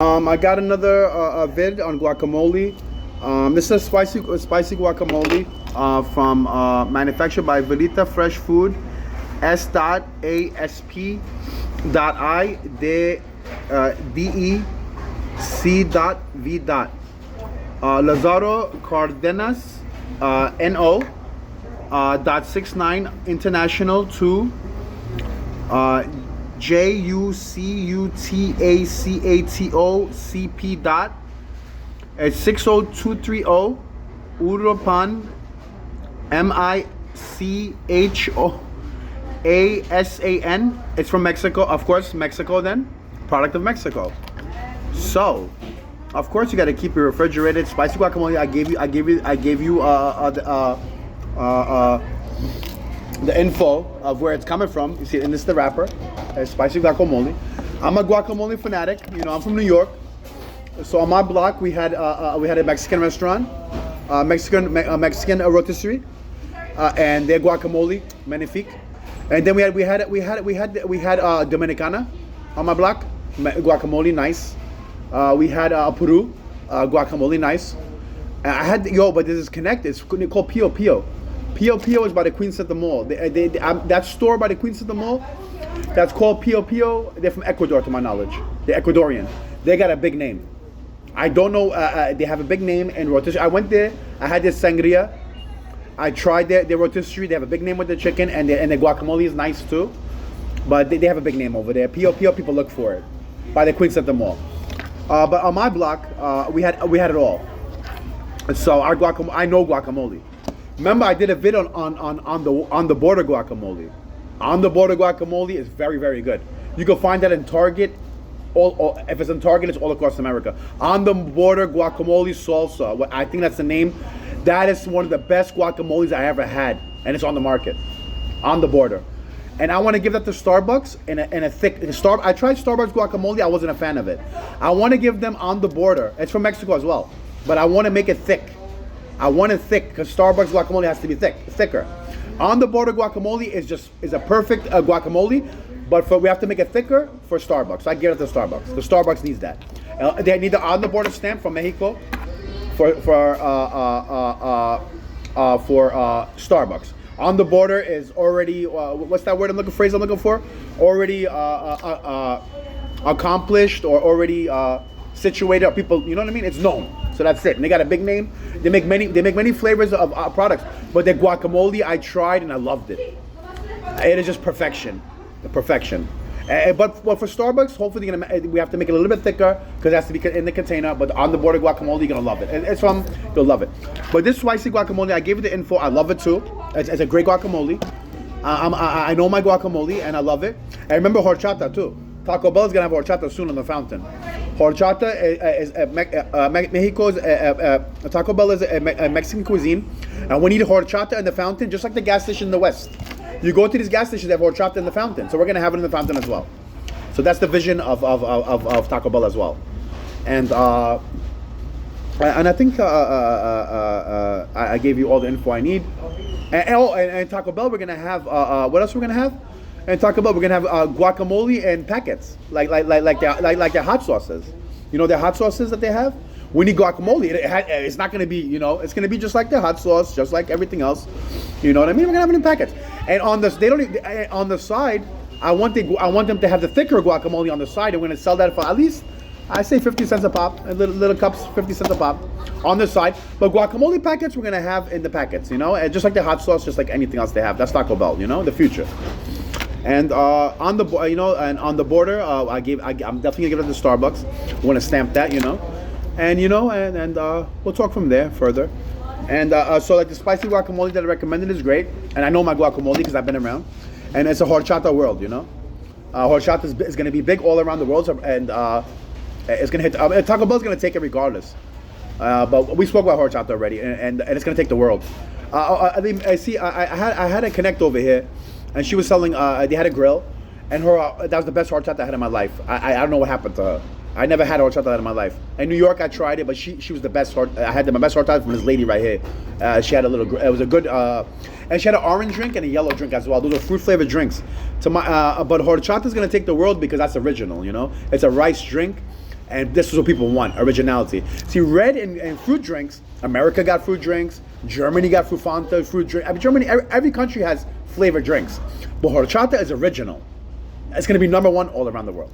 I got another vid on guacamole. This is spicy guacamole from manufactured by Velita Fresh Food S.ASP.I DEC.V. Lazaro Cardenas NO .69 International 2 JUCUTACATO CP at 60230 Urupan MICHOASAN. It's from Mexico, of course. Mexico, then product of Mexico. So, of course, you got to keep it refrigerated. Spicy guacamole. I gave you the info of where it's coming from. You see, and this is the wrapper. It's spicy guacamole. I'm a guacamole fanatic. You know, I'm from New York. So on my block, we had a Mexican restaurant, Mexican rotisserie, and their guacamole magnifique. And then we had Dominicana on my block, guacamole nice. We had Peru, guacamole nice. But this is connected. It's called Pio Pio. Pio Pio is by the Queen Center Mall. That store by the Queen Center Mall, that's called Pio Pio. They're from Ecuador, to my knowledge. They're Ecuadorian. They got a big name. I don't know. They have a big name in rotisserie. I went there. I had this sangria. I tried their rotisserie. They have a big name with the chicken, and the guacamole is nice too. But they have a big name over there. Pio Pio, people look for it by the Queen Center Mall. But on my block, we had it all. So our guacamole, I know guacamole. Remember, I did a video on the border guacamole. On the border guacamole is very, very good. You can find that in Target. If it's in Target, it's all across America. On the border guacamole salsa. I think that's the name. That is one of the best guacamoles I ever had, and it's on the market. On the border, and I want to give that to Starbucks in a thick I tried Starbucks guacamole. I wasn't a fan of it. I want to give them on the border. It's from Mexico as well, but I want to make it thick. I want it thick because Starbucks guacamole has to be thicker. On the border guacamole is a perfect guacamole, but we have to make it thicker for Starbucks. So I give it to Starbucks. The Starbucks needs that. They need the on the border stamp from Mexico for Starbucks. On the border is already what's that phrase I'm looking for? Already accomplished or already situated. People, you know what I mean? It's known. So that's it. And they got a big name. They make many flavors of products. But the guacamole I tried and I loved it. It is just perfection. The perfection. But for Starbucks, hopefully we have to make it a little bit thicker because it has to be in the container. But on the border guacamole, you're gonna love it. You'll love it. But this spicy guacamole, I gave you the info. I love it too. It's a great guacamole. I know my guacamole and I love it. I remember horchata too. Taco Bell is gonna have horchata soon on the fountain. Horchata is Mexico's Taco Bell is a Mexican cuisine, and we need horchata in the fountain, just like the gas station in the West. You go to these gas stations, they have horchata in the fountain, so we're gonna have it in the fountain as well. So that's the vision of Taco Bell as well, and I think I gave you all the info I need. And Taco Bell, we're gonna have what else we're gonna have? And Taco Bell, we're gonna have guacamole in packets, like their hot sauces. You know their hot sauces that they have. We need guacamole. It's not gonna be, it's gonna be just like the hot sauce, just like everything else. You know what I mean? We're gonna have it in packets. And on this, on the side. I want them to have the thicker guacamole on the side, and we're gonna sell that for at least, I say 50 cents a pop. Little cups, 50 cents a pop on the side. But guacamole packets we're gonna have in the packets, and just like the hot sauce, just like anything else they have. That's Taco Bell, the future. And on the border, I'm definitely gonna give it to Starbucks. I want to stamp that, and we'll talk from there further. And so like the spicy guacamole that I recommended is great, and I know my guacamole because I've been around, and it's a horchata world, Horchata is gonna be big all around the world, and it's gonna hit. Taco Bell's gonna take it regardless. But we spoke about horchata already, and it's gonna take the world. I had a connect over here. And she was selling. They had a grill, and that was the best horchata I had in my life. I don't know what happened to her. I never had horchata in my life. In New York, I tried it, but she was the best. I had my best horchata from this lady right here. She had it was a good, and she had an orange drink and a yellow drink as well. Those are fruit flavored drinks. But horchata is gonna take the world because that's original. It's a rice drink. And this is what people want, originality. See, red and fruit drinks, America got fruit drinks, Germany got fruit Fanta, fruit drink. I mean, Germany, every country has flavored drinks. But horchata is original. It's going to be number one all around the world.